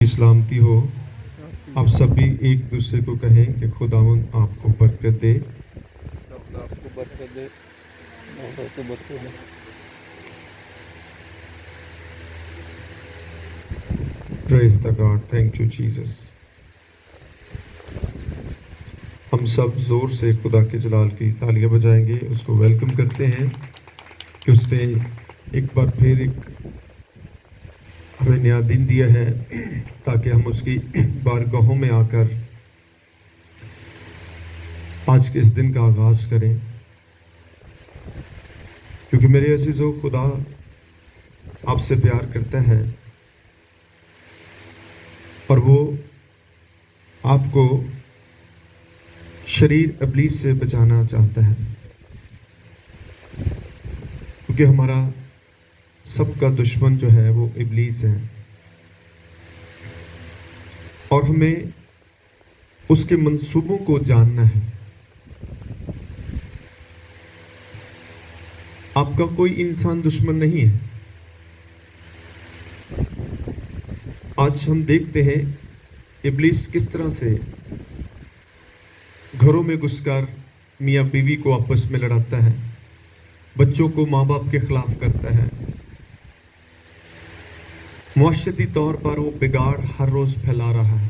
की सलामती हो। आप सभी एक दूसरे को कहें कि खुदावंद आपको बरकत दे। आपको बरकत दे, आपको बरकत दे। Praise the God, thank you Jesus. हम सब जोर से खुदा के जलाल की तालियां बजाएंगे, उसको वेलकम करते हैं कि उसने एक बार फिर हमें नया दिन दिया है ताकि हम उसकी बारगाहों में आकर आज के इस दिन का आगाज करें। क्योंकि मेरे अजीजों, खुदा आपसे प्यार करता है और वो आपको शरीर इब्लीस से बचाना चाहता है, क्योंकि हमारा सबका दुश्मन जो है वो इब्लीस है और हमें उसके मंसूबों को जानना है। आपका कोई इंसान दुश्मन नहीं है। आज हम देखते हैं इब्लीस किस तरह से घरों में घुसकर मियाँ बीवी को आपस में लड़ाता है, बच्चों को माँ बाप के खिलाफ करता है। मुआशरती तौर पर वो बिगाड़ हर रोज फैला रहा है,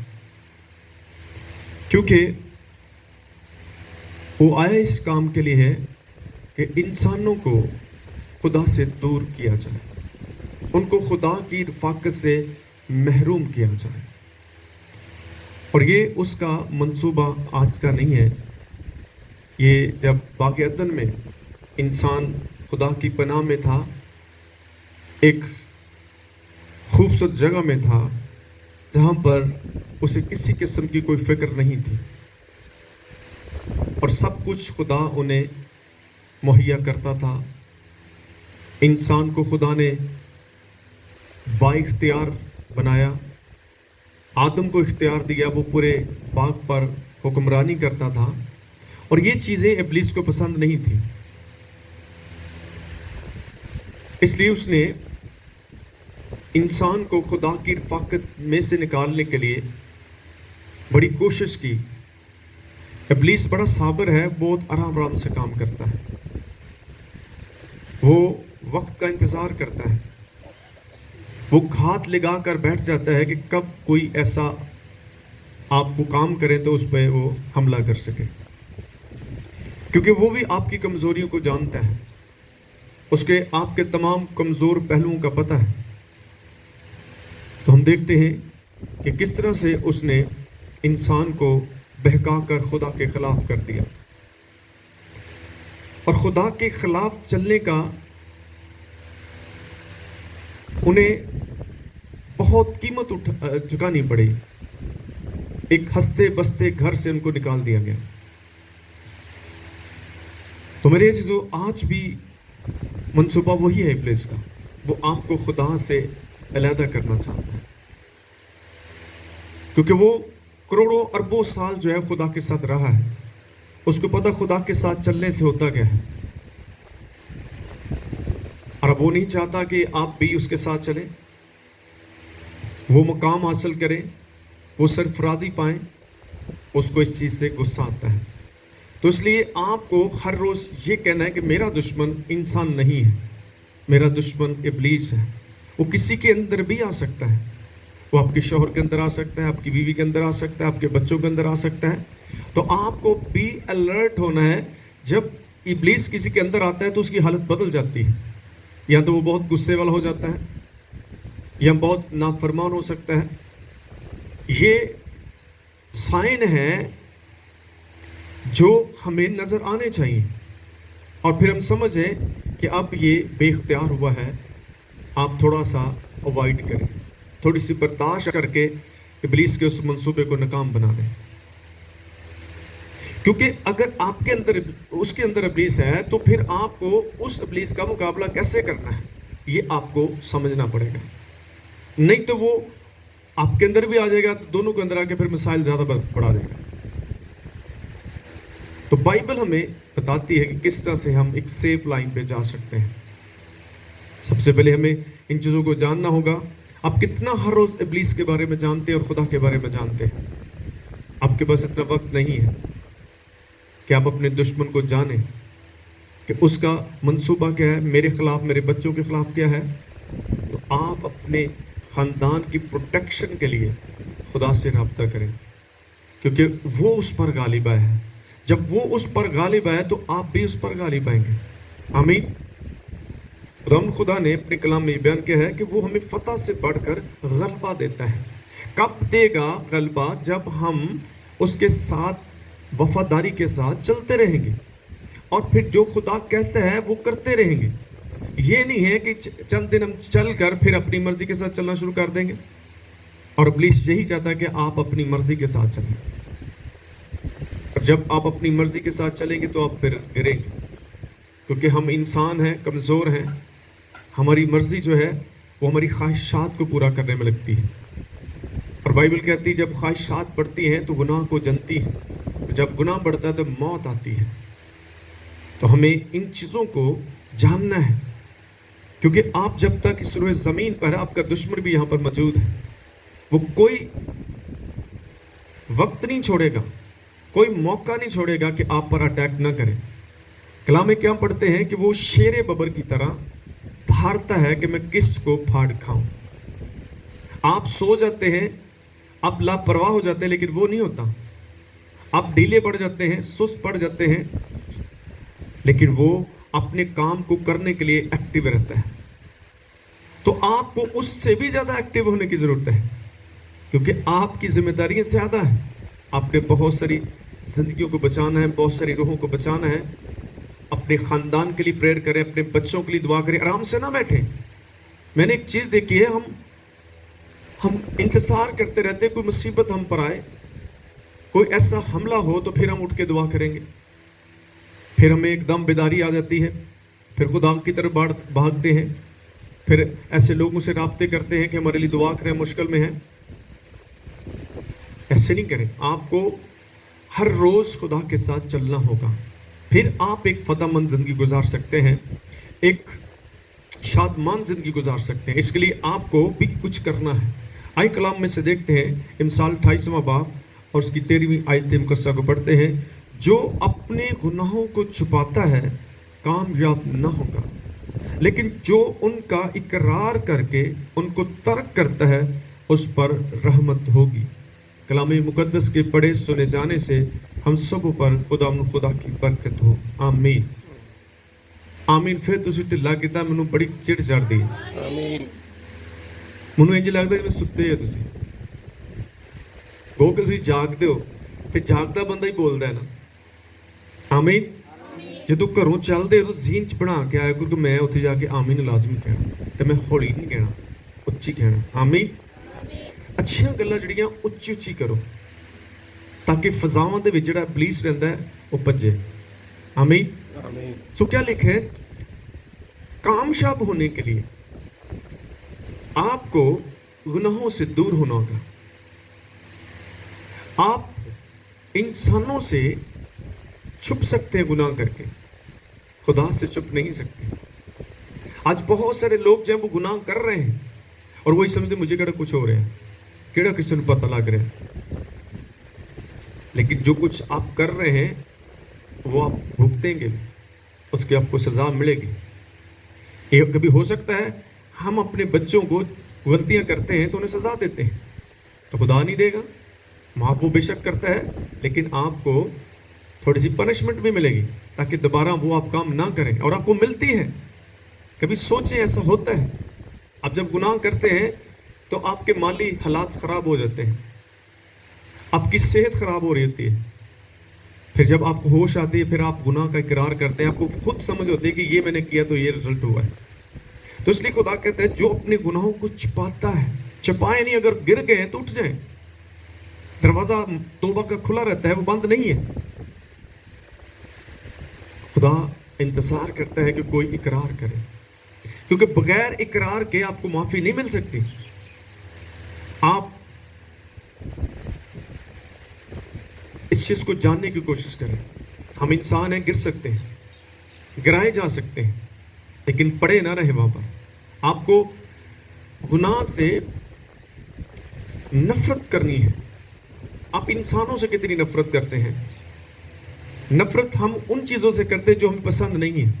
क्योंकि वो आया इस काम के लिए है कि इंसानों को खुदा से दूर किया जाए, उनको खुदा की रफ़ाकत से महरूम किया जाए। और ये उसका मंसूबा आज का नहीं है। ये जब बाग़ अदन में इंसान खुदा की पनाह में था, एक खूबसूरत जगह में था जहाँ पर उसे किसी किस्म की कोई फिक्र नहीं थी और सब कुछ खुदा उन्हें मुहैया करता था। इंसान को खुदा ने बाइख्तियार बनाया, आदम को इख्तियार दिया, वो पूरे बाग पर हुक्मरानी करता था और ये चीज़ें इब्लीस को पसंद नहीं थी। इसलिए उसने इंसान को खुदा की रफ़ाकत में से निकालने के लिए बड़ी कोशिश की। इब्लीस बड़ा साबर है, बहुत आराम आराम से काम करता है, वो वक्त का इंतज़ार करता है, वो घात लगा कर बैठ जाता है कि कब कोई ऐसा आपको काम करे तो उस पर वो हमला कर सके, क्योंकि वो भी आपकी कमज़ोरियों को जानता है, उसके आपके तमाम कमज़ोर पहलुओं का पता है। तो हम देखते हैं कि किस तरह से उसने इंसान को बहका कर खुदा के खिलाफ कर दिया और खुदा के खिलाफ चलने का उन्हें बहुत कीमत चुकानी पड़ी। एक हंसते बसते घर से उनको निकाल दिया गया। तो मेरे चीज़ों, आज भी मंसूबा वही है इब्लीस का, वो आपको खुदा से अलहदा करना चाहता है, क्योंकि वो करोड़ों अरबों साल जो है खुदा के साथ रहा है, उसको पता खुदा के साथ चलने से होता क्या है, और वो नहीं चाहता कि आप भी उसके साथ चलें, वो मुकाम हासिल करें, वो सरफराजी पाएं। उसको इस चीज़ से गुस्सा आता है। तो इसलिए आपको हर रोज़ ये कहना है कि मेरा दुश्मन इंसान नहीं है, मेरा दुश्मन इब्लीस है। वो किसी के अंदर भी आ सकता है, वो आपके शौहर के अंदर आ सकता है, आपकी बीवी के अंदर आ सकता है, आपके बच्चों के अंदर आ सकता है। तो आपको भी अलर्ट होना है। जब इब्लीस किसी के अंदर आता है तो उसकी हालत बदल जाती है, या तो वो बहुत गुस्से वाला हो जाता है या बहुत नाफरमान हो सकता है। ये साइन है जो हमें नज़र आने चाहिए और फिर हम समझें कि अब ये बेख्तियार हुआ है। आप थोड़ा सा अवॉइड करें, थोड़ी सी बर्दाश्त करके इब्लीस के उस मंसूबे को नाकाम बना दें, क्योंकि अगर आपके अंदर उसके अंदर इब्लीस है तो फिर आपको उस इब्लीस का मुकाबला कैसे करना है ये आपको समझना पड़ेगा। नहीं तो वो आपके अंदर भी आ जाएगा, तो दोनों के अंदर आके फिर मिसाइल ज़्यादा बढ़ा देगा। तो बाइबल हमें बताती है कि किस तरह से हम एक सेफ लाइन पे जा सकते हैं। सबसे पहले हमें इन चीज़ों को जानना होगा। آپ کتنا ہر روز ابلیس کے بارے میں جانتے ہیں اور خدا کے بارے میں جانتے ہیں؟ آپ کے پاس اتنا وقت نہیں ہے کہ آپ اپنے دشمن کو جانیں کہ اس کا منصوبہ کیا ہے، میرے خلاف، میرے بچوں کے خلاف کیا ہے. تو آپ اپنے خاندان کی پروٹیکشن کے لیے خدا سے رابطہ کریں، کیونکہ وہ اس پر غالب آیا ہے. جب وہ اس پر غالب آئے تو آپ بھی اس پر غالب آئیں گے. آمین. خدا نے اپنے کلام میں بیان کیا ہے کہ وہ ہمیں فتح سے بڑھ کر غلبہ دیتا ہے. کب دے گا غلبہ؟ جب ہم اس کے ساتھ وفاداری کے ساتھ چلتے رہیں گے اور پھر جو خدا کہتا ہے وہ کرتے رہیں گے. یہ نہیں ہے کہ چند دن ہم چل کر پھر اپنی مرضی کے ساتھ چلنا شروع کر دیں گے. اور ابلیس یہی چاہتا ہے کہ آپ اپنی مرضی کے ساتھ چلیں. اور جب آپ اپنی مرضی کے ساتھ چلیں گے تو آپ پھر گریں گے، کیونکہ ہم انسان ہیں، کمزور ہیں. ہماری مرضی جو ہے وہ ہماری خواہشات کو پورا کرنے میں لگتی ہے. اور بائبل کہتی ہے جب خواہشات بڑھتی ہیں تو گناہ کو جنتی ہیں، جب گناہ بڑھتا ہے تو موت آتی ہے. تو ہمیں ان چیزوں کو جاننا ہے، کیونکہ آپ جب تک اس روئے زمین پر، آپ کا دشمن بھی یہاں پر موجود ہے. وہ کوئی وقت نہیں چھوڑے گا، کوئی موقع نہیں چھوڑے گا کہ آپ پر اٹیک نہ کرے. کلام میں کیا پڑھتے ہیں کہ وہ شیر ببر کی طرح دھارتا ہے کہ میں کس کو پھاڑ کھاؤں. آپ سو جاتے ہیں، آپ لاپرواہ ہو جاتے ہیں، لیکن وہ نہیں ہوتا. آپ ڈھیلے پڑ جاتے ہیں، سست پڑ جاتے ہیں، لیکن وہ اپنے کام کو کرنے کے لیے ایکٹیو رہتا ہے. تو آپ کو اس سے بھی زیادہ ایکٹیو ہونے کی ضرورت ہے، کیونکہ آپ کی ذمہ داریاں زیادہ ہیں. آپ نے بہت ساری زندگیوں کو بچانا ہے، بہت ساری روحوں کو بچانا ہے. اپنے خاندان کے لیے پریئر کریں، اپنے بچوں کے لیے دعا کریں. آرام سے نہ بیٹھیں. میں نے ایک چیز دیکھی ہے، ہم انتظار کرتے رہتے ہیں کوئی مصیبت ہم پر آئے، کوئی ایسا حملہ ہو تو پھر ہم اٹھ کے دعا کریں گے. پھر ہمیں ایک دم بیداری آ جاتی ہے، پھر خدا کی طرف بھاگتے ہیں، پھر ایسے لوگوں سے رابطے کرتے ہیں کہ ہمارے لیے دعا کریں، مشکل میں ہیں. ایسے نہیں کریں. آپ کو ہر روز خدا کے ساتھ چلنا ہوگا، پھر آپ ایک فتح مند زندگی گزار سکتے ہیں، ایک شادمان زندگی گزار سکتے ہیں. اس کے لیے آپ کو بھی کچھ کرنا ہے. آئے کلام میں سے دیکھتے ہیں امثال 28واں باب اور اس کی 13ویں آیت مقدسہ کو پڑھتے ہیں. جو اپنے گناہوں کو چھپاتا ہے کامیاب نہ ہوگا، لیکن جو ان کا اقرار کر کے ان کو ترک کرتا ہے اس پر رحمت ہوگی. کلام مقدس کے پڑھے سنے جانے سے ہم سب پر خدا کی برکت ہو. آمین. آمین. پھر تسی ٹھلا کیتا، مینوں بڑی چڑ چڑھدی. آمین. مینوں انج لگدا جویں ستے ہو تسی. گو کہ تسی جاگدے ہو تے جاگدا بندہ ہی بولدا ہے نا. آمین. جدوں گھروں چلدے ہو تو ذہن چ بنا کے آیا کیونکہ میں اتنے جا کے آمین لازمی کہنا، تے میں ہولی نہیں کہنا، اچھی کہنا. آمین. اچھیاں گلاں جڑیاں اچھی اچھی کرو تاکہ فضاواں دے وچ جڑا ابلیس رہندا ہے وہ بھجے. آمین. آمین. سو کیا لکھے؟ کامیاب ہونے کے لیے آپ کو گناہوں سے دور ہونا ہوگا. آپ انسانوں سے چھپ سکتے ہیں گناہ کر کے، خدا سے چھپ نہیں سکتے. آج بہت سارے لوگ جو ہیں وہ گناہ کر رہے ہیں اور وہی سمجھتے مجھے کہڑا کچھ ہو رہا ہے، کہڑا کسی نے پتہ لگ رہا ہے. لیکن جو کچھ آپ کر رہے ہیں وہ آپ بھگتیں گے، اس کی آپ کو سزا ملے گی. یہ کبھی ہو سکتا ہے ہم اپنے بچوں کو غلطیاں کرتے ہیں تو انہیں سزا دیتے ہیں، تو خدا نہیں دے گا. معاف وہ بے شک کرتا ہے، لیکن آپ کو تھوڑی سی پنشمنٹ بھی ملے گی تاکہ دوبارہ وہ آپ کام نہ کریں. اور آپ کو ملتی ہے. کبھی سوچیں ایسا ہوتا ہے. آپ جب گناہ کرتے ہیں تو آپ کے مالی حالات خراب ہو جاتے ہیں، آپ کی صحت خراب ہو رہی ہوتی ہے. پھر جب آپ کو ہوش آتی ہے پھر آپ گناہ کا اقرار کرتے ہیں، آپ کو خود سمجھ ہوتی ہے کہ یہ میں نے کیا تو یہ رزلٹ ہوا ہے. تو اس لیے خدا کہتا ہے جو اپنے گناہوں کو چھپاتا ہے، چھپائے نہیں، اگر گر گئے تو اٹھ جائیں. دروازہ توبہ کا کھلا رہتا ہے، وہ بند نہیں ہے. خدا انتظار کرتا ہے کہ کوئی اقرار کرے، کیونکہ بغیر اقرار کے آپ کو معافی نہیں مل سکتی. آپ اس چیز کو جاننے کی کوشش کریں. ہم انسان ہیں، گر سکتے ہیں، گرائے جا سکتے ہیں، لیکن پڑے نہ رہے وہاں پر. آپ کو गुनाह से नफरत करनी है। आप इंसानों से कितनी नफरत करते हैं? नफरत हम उन चीज़ों से करते हैं जो हमें पसंद नहीं है।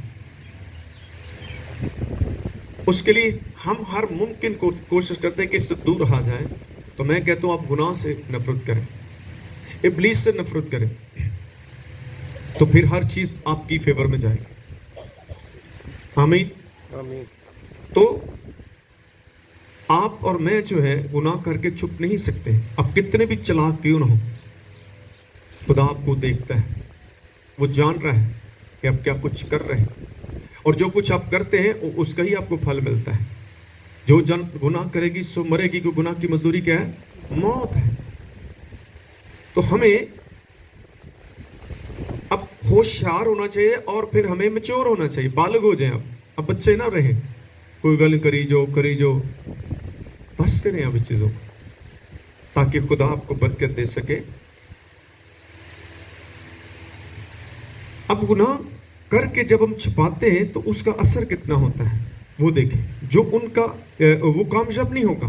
उसके लिए हम हर मुमकिन कोशिश करते हैं कि इससे दूर रहा जाए। तो मैं कहता हूँ आप गुनाह से नफरत करें, इब्लीस से नफरत करें, तो फिर हर चीज़ आपकी फेवर में जाएगी। आमीन। आमीन। तो आप और मैं जो है गुनाह करके छुप नहीं सकते। आप कितने भी चालाक क्यों ना हो, खुदा आपको देखता है, वो जान रहा है कि आप क्या कुछ कर रहे हैं, और जो कुछ आप करते हैं उसका ही आपको फल मिलता है। जो जन गुनाह करेगी सो मरेगी, क्योंकि गुनाह की मजदूरी क्या है? मौत है। तो हमें अब होशियार होना चाहिए और फिर हमें मैच्योर होना चाहिए, बालग हो जाए। अब बच्चे ना रहे, कोई गल करी जो बस करें अब इस चीज़ों को, ताकि खुदा आपको बरकत दे सके। अब गुनाह करके जब हम छुपाते हैं तो उसका असर कितना होता है वो देखें। जो उनका वो कामयाब नहीं होगा।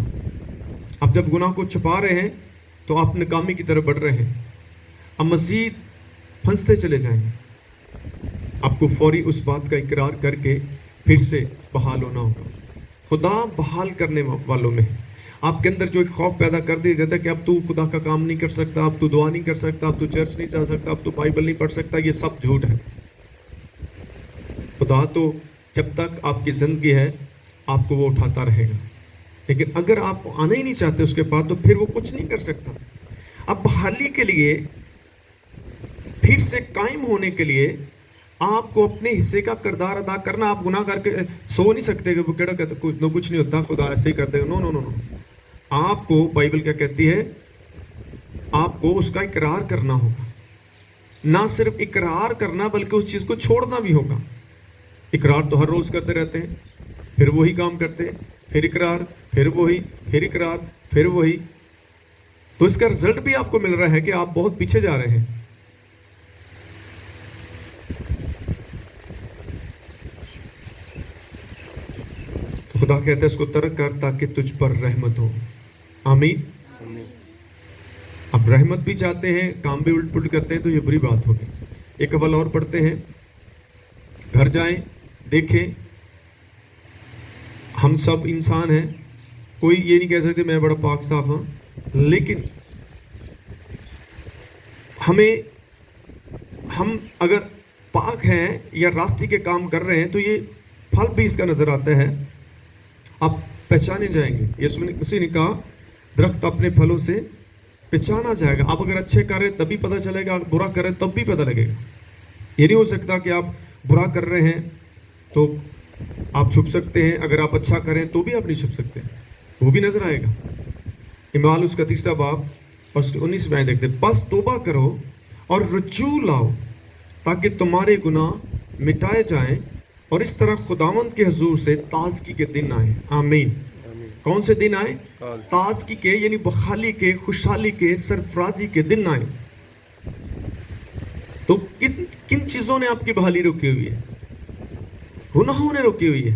आप जब गुनाह को छुपा रहे हैं तो आप नाकामी की तरफ बढ़ रहे हैं, अब मज़ीद फंसते चले जाएंगे। आपको फौरी उस बात का इकरार करके फिर से बहाल होना होगा। खुदा बहाल करने वालों में है। आपके अंदर जो एक खौफ पैदा कर दिया जाता है कि अब तू खुदा का काम नहीं कर सकता, अब तू दुआ नहीं कर सकता, अब तू चर्च नहीं जा सकता, अब तू बाइबल नहीं पढ़ सकता, ये सब झूठ है। खुदा तो जब तक आपकी ज़िंदगी है आपको वो उठाता रहेगा, लेकिन अगर आप आना ही नहीं चाहते उसके पास तो फिर वो कुछ नहीं कर सकता। अब बहाली के लिए, फिर से कायम होने के लिए आपको अपने हिस्से का किरदार अदा करना। आप गुनाह करके सो नहीं सकते कि वो केड़ा कहते कुछ नहीं होता, खुदा ऐसे ही कर देगा। No no no no. आपको बाइबल क्या कहती है? आपको उसका इकरार करना होगा। ना सिर्फ इकरार करना बल्कि उस चीज़ को छोड़ना भी होगा। इकरार तो हर रोज़ करते रहते हैं, फिर वही काम करते हैं, फिर इकरार, फिर वही, फिर इकरार, फिर वही। तो इसका रिजल्ट भी आपको मिल रहा है कि आप बहुत पीछे जा रहे हैं। तो खुदा कहता है इसको तर्क कर ताकि तुझ पर रहमत हो। आमीन। अब रहमत भी चाहते हैं, काम भी उल्ट पुलट करते हैं, तो ये बुरी बात होगी। एक अव्वल और पढ़ते हैं, घर जाएं, देखें, हम सब इंसान हैं, कोई ये नहीं कह सकते मैं बड़ा पाक साफ हूँ, लेकिन हम अगर पाक हैं या रास्ते के काम कर रहे हैं तो ये फल भी इसका नजर आता है। आप पहचाने जाएंगे। यीशु मसीह ने कहा दरख्त अपने फलों से पहचाना जाएगा। आप अगर अच्छे कर रहे हैं तभी पता चलेगा, बुरा कर रहे हैं तब भी पता लगेगा। ये नहीं हो सकता कि आप बुरा कर रहे हैं तो आप छुप सकते हैं, अगर आप अच्छा करें तो भी आप नहीं छुप सकते, वो भी नजर आएगा। इमाल उसका 3 बाब और उसके 19 आयत देखते, बस तौबा करो और रुजू लाओ ताकि तुम्हारे गुनाह मिटाए जाएं और इस तरह खुदावंद के हुजूर से ताजगी के दिन आए। आमीन। कौन से दिन आए? ताजगी के, यानी बहाली के, खुशहाली के, सरफराजी के दिन आए। तो किन चीजों ने आपकी बहाली रोकी हुई है? गुनाहों ने रोकी हुई है।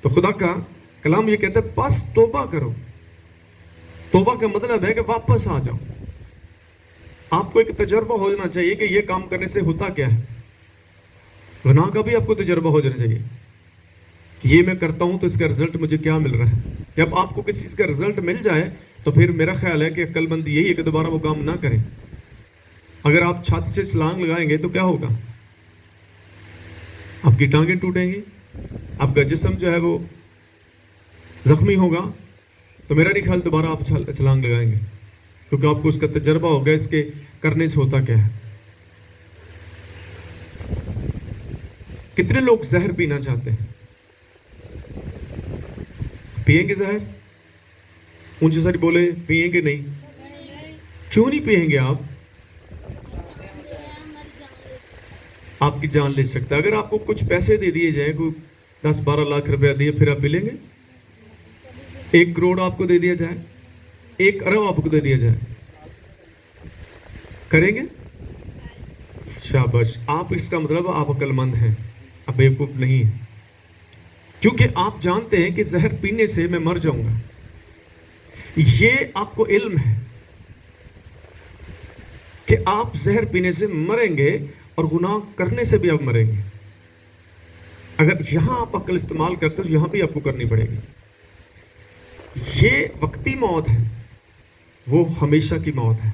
तो खुदा का कलाम ये कहता है बस तौबा करो। तौबा का मतलब है कि वापस आ जाओ। आपको एक तजर्बा हो जाना चाहिए कि ये काम करने से होता क्या है। गुनाह का भी आपको तजर्बा हो जाना चाहिए कि ये मैं करता हूं तो इसका रिजल्ट मुझे क्या मिल रहा है। जब आपको किसी चीज का रिजल्ट मिल जाए तो फिर मेरा ख्याल है कि अक्लमंदी यही है कि दोबारा वो काम ना करें। अगर आप छाती से छलांग लगाएंगे तो क्या होगा? आपकी टांगें टूटेंगी, आपका जिस्म जो है वो जख्मी होगा। तो मेरा नहीं ख्याल दोबारा आप छलांग लगाएंगे, क्योंकि आपको उसका तजर्बा हो गया इसके करने से होता क्या है। कितने लोग जहर पीना चाहते हैं? पिएंगे जहर? ऊंचे सारी बोले पिएंगे नहीं। क्यों नहीं पिएंगे आप? आपकी जान ले सकता है। अगर आपको कुछ पैसे दे दिए जाए, कोई 10-12 लाख रुपया दिए, फिर आप पी लेंगे? 1 करोड़ आपको दे दिया जाए, 1 अरब आपको दे दिया जाए, करेंगे? शाबाश। आप, इसका मतलब आप अक्लमंद हैं, आप बेवकूफ नहीं हैं। کیونکہ آپ جانتے ہیں کہ زہر پینے سے میں مر جاؤں گا. یہ آپ کو علم ہے کہ آپ زہر پینے سے مریں گے اور گناہ کرنے سے بھی آپ مریں گے. اگر یہاں آپ عقل استعمال کرتے تو یہاں بھی آپ کو کرنی پڑے گی. یہ وقتی موت ہے، وہ ہمیشہ کی موت ہے.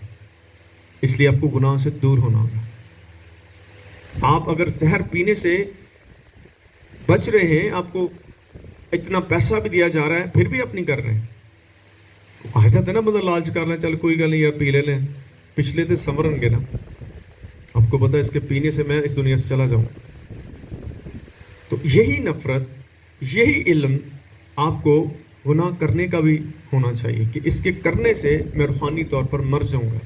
اس لیے آپ کو گناہ سے دور ہونا ہوگا. آپ اگر زہر پینے سے بچ رہے ہیں، آپ کو اتنا پیسہ بھی دیا جا رہا ہے، پھر بھی آپ نہیں کر رہے ہیں. کہا جاتا ہے نا مطلب لالچ کر لیں، چل کوئی گل نہیں یار پی لے لیں، پچھلے تو سمرن گے نا. آپ کو پتا ہے اس کے پینے سے میں اس دنیا سے چلا جاؤں. تو یہی نفرت، یہی علم آپ کو گناہ کرنے کا بھی ہونا چاہیے کہ اس کے کرنے سے میں روحانی طور پر مر جاؤں گا.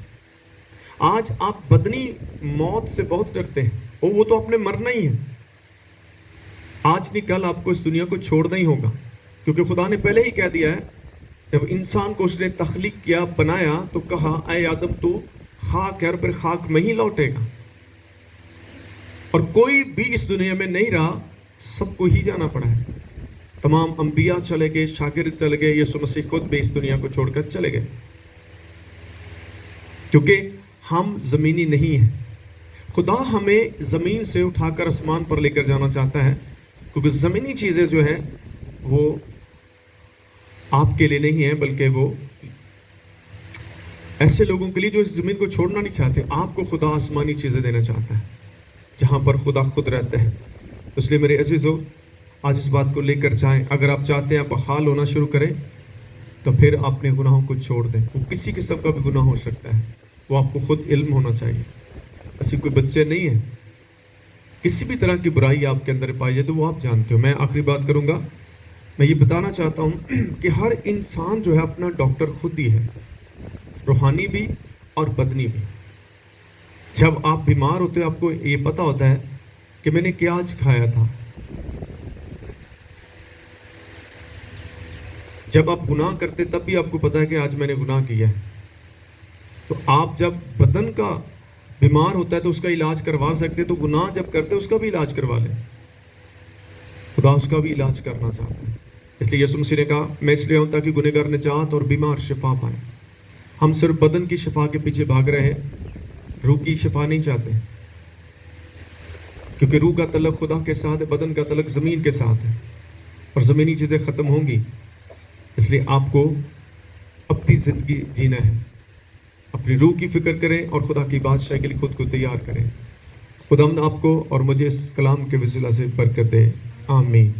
آج آپ بدنی موت سے بہت ڈرتے ہیں، اور وہ تو آپ نے مرنا ہی ہے. آج نہیں کل آپ کو اس دنیا کو چھوڑنا ہی ہوگا، کیونکہ خدا نے پہلے ہی کہہ دیا ہے. جب انسان کو اس نے تخلیق کیا، بنایا، تو کہا اے آدم تو خاک ہے اور پھر خاک میں ہی لوٹے گا. اور کوئی بھی اس دنیا میں نہیں رہا، سب کو ہی جانا پڑا ہے. تمام انبیاء چلے گئے، شاگرد چلے گئے، یسوع مسیح خود بھی اس دنیا کو چھوڑ کر چلے گئے. کیونکہ ہم زمینی نہیں ہیں. خدا ہمیں زمین سے اٹھا کر آسمان پر لے کر جانا چاہتا ہے، کیونکہ زمینی چیزیں جو ہیں وہ آپ کے لیے نہیں ہیں، بلکہ وہ ایسے لوگوں کے لیے جو اس زمین کو چھوڑنا نہیں چاہتے. آپ کو خدا آسمانی چیزیں دینا چاہتا ہے، جہاں پر خدا خود رہتا ہے. اس لیے میرے عزیزو، آج اس بات کو لے کر جائیں. اگر آپ چاہتے ہیں آپ بحال ہونا شروع کریں، تو پھر اپنے گناہوں کو چھوڑ دیں. وہ کسی قسم کا بھی گناہ ہو سکتا ہے، وہ آپ کو خود علم ہونا چاہیے. ایسی کوئی بچے نہیں ہیں، کسی بھی طرح کی برائی آپ کے اندر پائی جائے تو وہ آپ جانتے ہو. میں آخری بات کروں گا. میں یہ بتانا چاہتا ہوں کہ ہر انسان جو ہے اپنا ڈاکٹر خود ہی ہے، روحانی بھی اور بدنی بھی. جب آپ بیمار ہوتے ہیں، آپ کو یہ پتہ ہوتا ہے کہ میں نے کیا آج کھایا تھا. جب آپ گناہ کرتے تب بھی آپ کو پتہ ہے کہ آج میں نے گناہ کیا ہے. تو آپ جب بدن کا بیمار ہوتا ہے تو اس کا علاج کروا سکتے، تو گناہ جب کرتے اس کا بھی علاج کروا لیں. خدا اس کا بھی علاج کرنا چاہتا ہے. اس لیے یسوع مسیح نے کہا میں اس لیے آؤں تاکہ گنہگار نجات اور بیمار شفا پائیں. ہم صرف بدن کی شفا کے پیچھے بھاگ رہے ہیں، روح کی شفا نہیں چاہتے، کیونکہ روح کا تعلق خدا کے ساتھ ہے، بدن کا تعلق زمین کے ساتھ ہے، اور زمینی چیزیں ختم ہوں گی. اس لیے آپ کو اپنی زندگی جینا ہے. اپنی روح کی فکر کریں اور خدا کی بادشاہی کے لیے خود کو تیار کریں. خدا آپ کو اور مجھے اس کلام کے وسیلہ سے برکت دے. آمین.